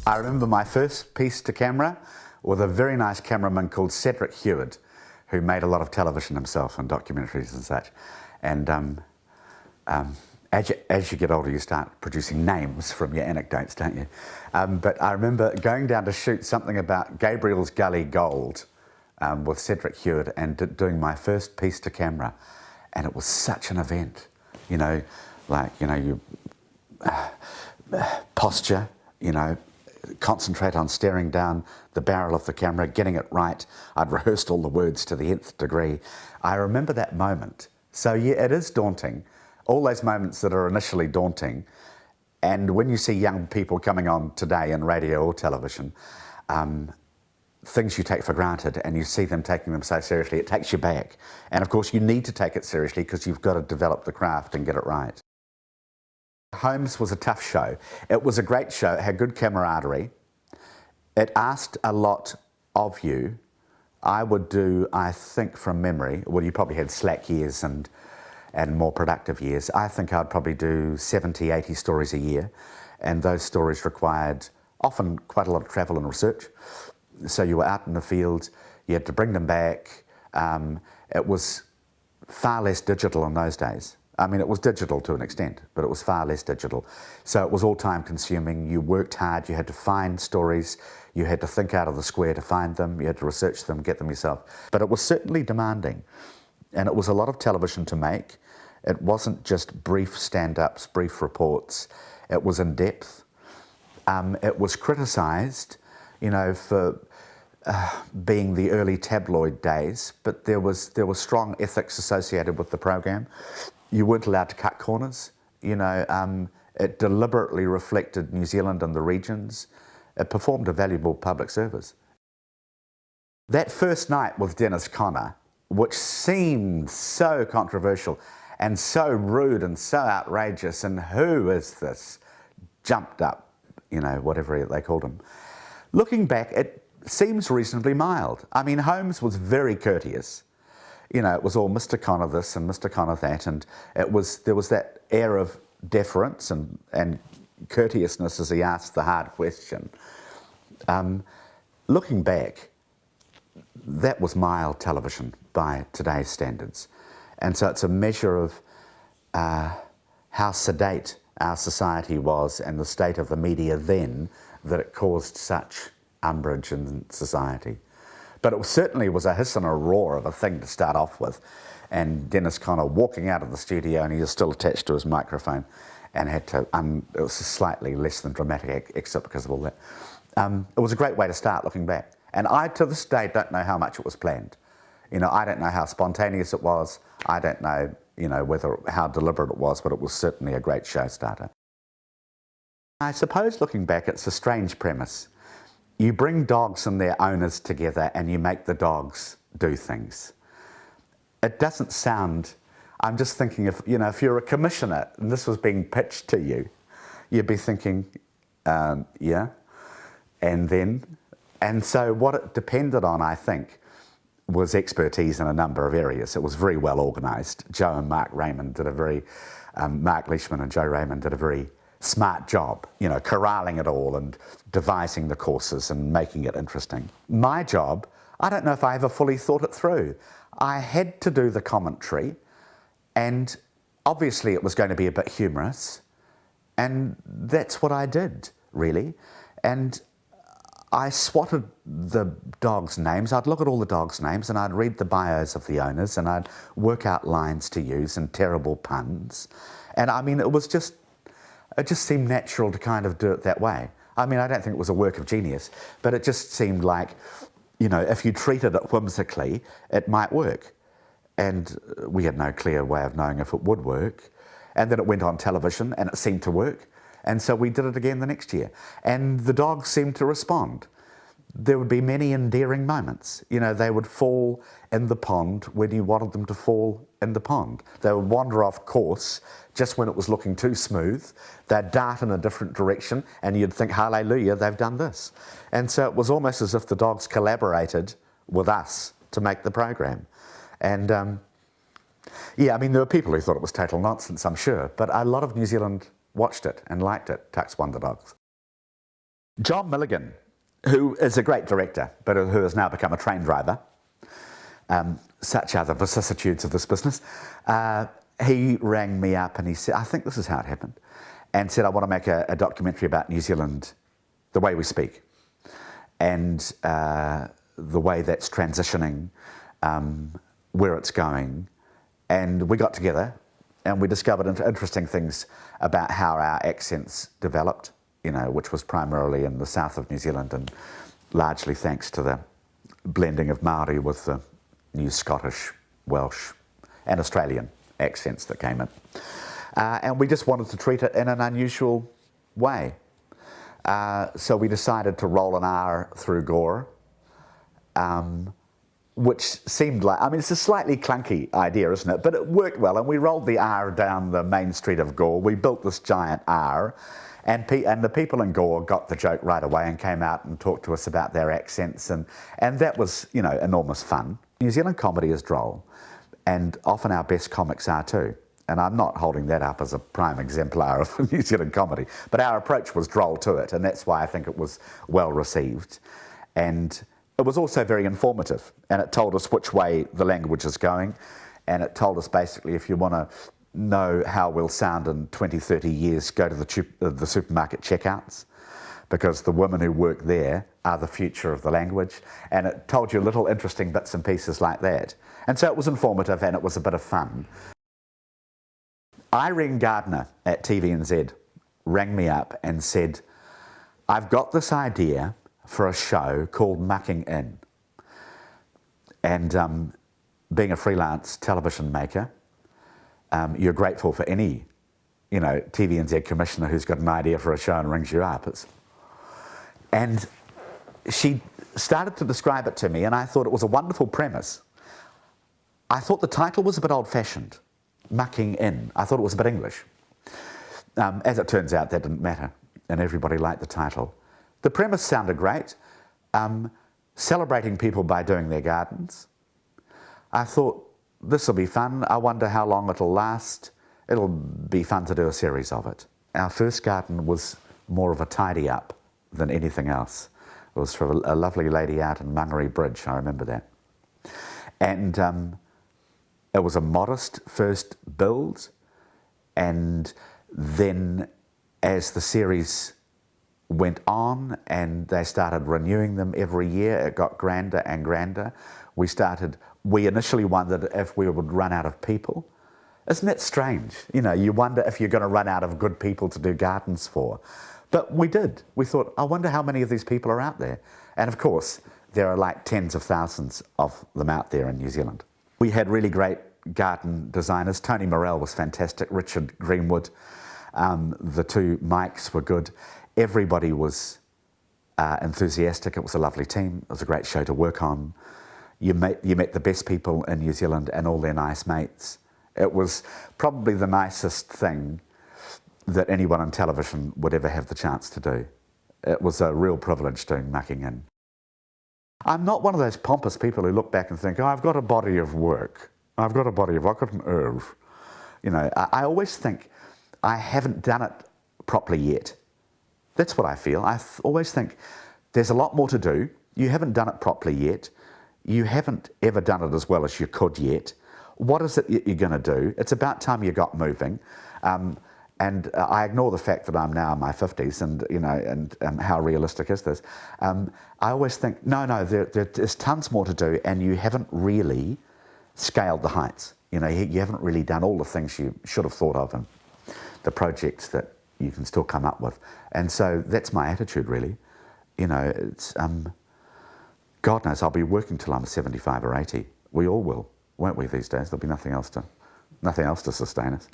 I remember my first piece to camera with a very nice cameraman called Cedric Heward, who made a lot of television himself and documentaries and such. And as you get older, you start producing names from your anecdotes, don't you? But I remember going down to shoot something about Gabriel's Gully Gold with Cedric Heward and doing my first piece to camera. And it was such an event, you know, like, you know, you posture, you know, concentrate on staring down the barrel of the camera, getting it right. I'd rehearsed all the words to the nth degree. I remember that moment. So yeah, it is daunting. All those moments that are initially daunting. And when you see young people coming on today in radio or television, things you take for granted and you see them taking them so seriously, it takes you back. And of course you need to take it seriously because you've got to develop the craft and get it right. Holmes was a tough show. It was a great show. It had good camaraderie. It asked a lot of you. I would do, I think from memory, well, you probably had slack years and more productive years. I think I'd probably do 70, 80 stories a year. And those stories required often quite a lot of travel and research. So you were out in the field, you had to bring them back. It was far less digital in those days. I mean, it was digital to an extent, but it was far less digital. So it was all time consuming. You worked hard, you had to find stories, you had to think out of the square to find them, you had to research them, get them yourself. But it was certainly demanding. And it was a lot of television to make. It wasn't just brief stand-ups, brief reports. It was in depth. It was criticised, you know, for being the early tabloid days, but there was strong ethics associated with the program. You weren't allowed to cut corners. You know, it deliberately reflected New Zealand and the regions. It performed a valuable public service. That first night with Dennis Connor, which seemed so controversial and so rude and so outrageous, and who is this jumped up, you know, whatever they called him. Looking back, it seems reasonably mild. I mean, Holmes was very courteous. You know, it was all Mr. Connor this and Mr. Connor that, and there was that air of deference and courteousness as he asked the hard question. Looking back, that was mild television by today's standards. And so it's a measure of how sedate our society was and the state of the media then that it caused such umbrage in society. But it certainly was a hiss and a roar of a thing to start off with. And Dennis Connor walking out of the studio, and he was still attached to his microphone and had to, it was a slightly less than dramatic except because of all that. It was a great way to start looking back. And I, to this day, don't know how much it was planned. You know, I don't know how spontaneous it was. I don't know, you know, how deliberate it was, but it was certainly a great show starter. I suppose looking back, it's a strange premise. You bring dogs and their owners together and you make the dogs do things. It doesn't sound, I'm just thinking if, you know, if you're a commissioner and this was being pitched to you, you'd be thinking, yeah, and then. And so what it depended on, I think, was expertise in a number of areas. It was very well organised. Joe and Mark Raymond did a very, Mark Leishman and Joe Raymond did a very smart job, you know, corralling it all and devising the courses and making it interesting. My job, I don't know if I ever fully thought it through. I had to do the commentary, and obviously it was going to be a bit humorous, and that's what I did, really. And I swatted the dogs' names. I'd look at all the dogs' names and I'd read the bios of the owners and I'd work out lines to use and terrible puns. And I mean, it just seemed natural to kind of do it that way. I mean, I don't think it was a work of genius, but it just seemed like, you know, if you treated it whimsically, it might work. And we had no clear way of knowing if it would work. And then it went on television and it seemed to work. And so we did it again the next year. And the dogs seemed to respond. There would be many endearing moments. You know, they would fall in the pond when you wanted them to fall in the pond. They would wander off course just when it was looking too smooth. They'd dart in a different direction and you'd think, hallelujah, they've done this. And so it was almost as if the dogs collaborated with us to make the program. And yeah, I mean, there were people who thought it was total nonsense, I'm sure, but a lot of New Zealand watched it and liked it, Tux Wonderdogs. John Milligan, who is a great director, but who has now become a train driver, such are the vicissitudes of this business, he rang me up and he said, I think this is how it happened, and said, I want to make a documentary about New Zealand, the way we speak, and the way that's transitioning, where it's going. And we got together and we discovered interesting things about how our accents developed, you know, which was primarily in the south of New Zealand and largely thanks to the blending of Māori with the new Scottish, Welsh and Australian accents that came in. And we just wanted to treat it in an unusual way. So we decided to roll an R through gore, which seemed like, I mean, it's a slightly clunky idea, isn't it? But it worked well, and we rolled the R down the main street of Gore. We built this giant R, and the people in Gore got the joke right away and came out and talked to us about their accents, and that was, you know, enormous fun. New Zealand comedy is droll, and often our best comics are too. And I'm not holding that up as a prime exemplar of New Zealand comedy, but our approach was droll to it, and that's why I think it was well received. And it was also very informative, and it told us which way the language is going, and it told us basically, if you want to know how we'll sound in 20, 30 years, go to the supermarket checkouts, because the women who work there are the future of the language, and it told you little interesting bits and pieces like that. And so it was informative and it was a bit of fun. Irene Gardner at TVNZ rang me up and said, I've got this idea for a show called Mucking In. And being a freelance television maker, you're grateful for any, you know, TVNZ commissioner who's got an idea for a show and rings you up. And she started to describe it to me, and I thought it was a wonderful premise. I thought the title was a bit old-fashioned, Mucking In. I thought it was a bit English. As it turns out, that didn't matter, and everybody liked the title. The premise sounded great, celebrating people by doing their gardens. I thought, this will be fun. I wonder how long it'll last. It'll be fun to do a series of it. Our first garden was more of a tidy up than anything else. It was for a lovely lady out in Mangere Bridge, I remember that. And it was a modest first build, and then as the series went on and they started renewing them every year, it got grander and grander. We initially wondered if we would run out of people. Isn't that strange? You know, you wonder if you're going to run out of good people to do gardens for. But we did. We thought, I wonder how many of these people are out there. And of course, there are like tens of thousands of them out there in New Zealand. We had really great garden designers. Tony Morell was fantastic, Richard Greenwood. The two Mikes were good. Everybody was enthusiastic. It was a lovely team. It was a great show to work on. You met the best people in New Zealand and all their nice mates. It was probably the nicest thing that anyone on television would ever have the chance to do. It was a real privilege doing Mucking In. I'm not one of those pompous people who look back and think, oh, I've got a body of work. I've got an oeuvre. You know, I always think I haven't done it properly yet. That's what I feel. I always think there's a lot more to do. You haven't done it properly yet. You haven't ever done it as well as you could yet. What is it you're going to do? It's about time you got moving. And I ignore the fact that I'm now in my 50s and, you know, and how realistic is this? I always think, no, there's tons more to do, and you haven't really scaled the heights. You know, you haven't really done all the things you should have thought of and the projects that you can still come up with. And so that's my attitude, really. You know, it's, God knows I'll be working till I'm 75 or 80. We all will, won't we, these days? There'll be nothing else to sustain us.